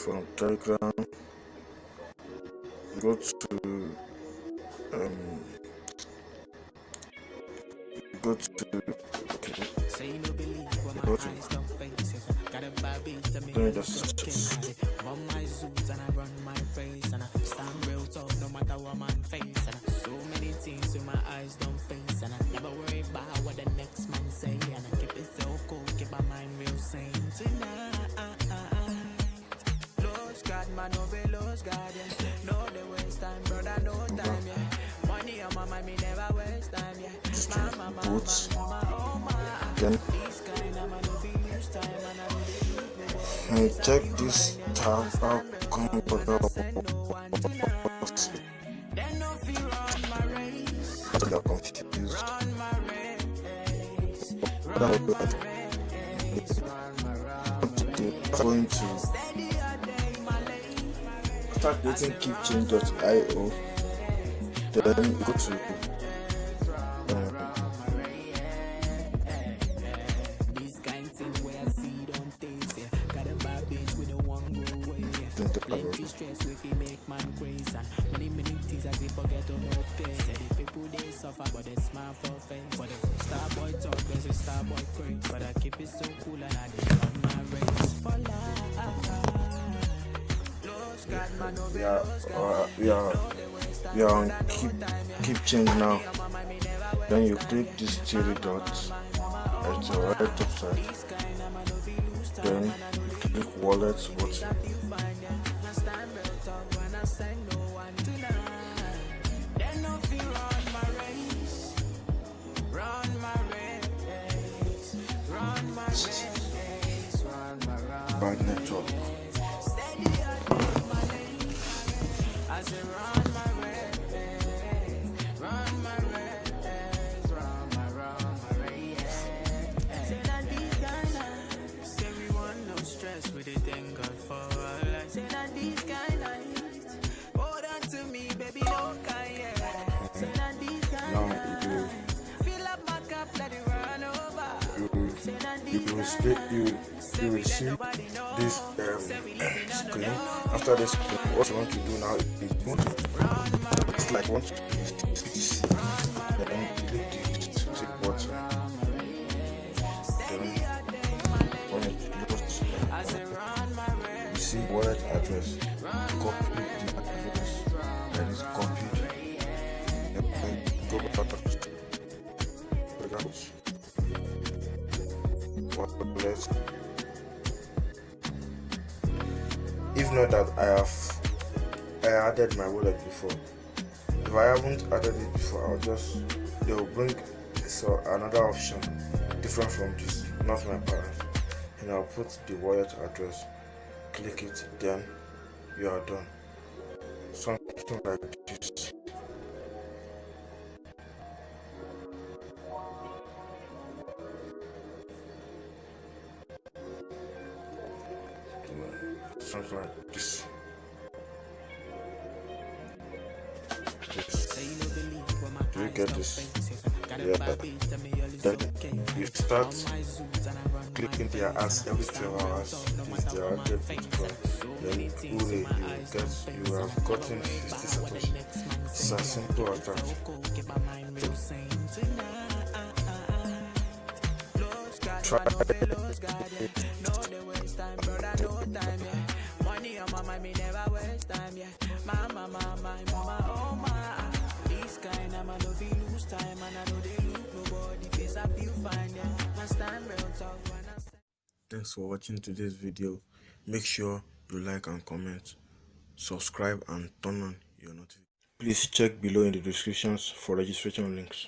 from Telegram, go to go to okay, go to let me just so many things in my eyes don't face, and I never worry about what the next man say, and I keep it so cool, keep my mind real sane tonight. Lose God, man, no be lose God, yeah. No, they waste time, brother, no time, yeah. Money on my mind, me never waste time, yeah. Mama, oh my. This kind of man, no be lose time, and I and check this tab out. then no fear on my race. You're confused. Run my race. Run my race. Run my race. Going to Steady a day, my lane. start dating keepchange.io. Then go to This kind thing where I see don't taste, yeah. Got a bad bitch with a one go away, yeah. Plenty stress if you make man crazy, and many things as if forget to no pay. Say the people they suffer but they smile for face. But the star boy talk, there's a star boy craze. But I keep it so cool and I dey run my race for life. we are on keep change now. Then you click this three dots at the right top side. Then you click wallet button. Bad network. With it, thank God for all I say that these kind of hold on to me, baby, don't care. Say that these kind of fill up my cup, let it run over. Say that these You will see this screen. After this screen, what you want to do now is you want to it's like want to see then click this tick button. Then when it closes, you see wallet address. Copy the address that is copied. Then go back to the house. Wallet. If not that I added my wallet before. If I haven't added it before, they will bring another option different from this, not my parents. And I'll put the wallet address, click it, then you are done. Something like this. Something like this. Do you get this? Yeah. Then you start clicking their ads every 12 hours. Is their added protocol. Then you have gotten 50 satoshi. It's as simple as that. Try money on my mind, me never waste time, yeah. Mama, oh my. This kind of man, no feel lose time, and I know they look nobody face, I feel fine, yeah. My stand real talk when I say. Thanks for watching today's video. Make sure you like and comment, subscribe and turn on your notifications. Please check below in the descriptions for registration links.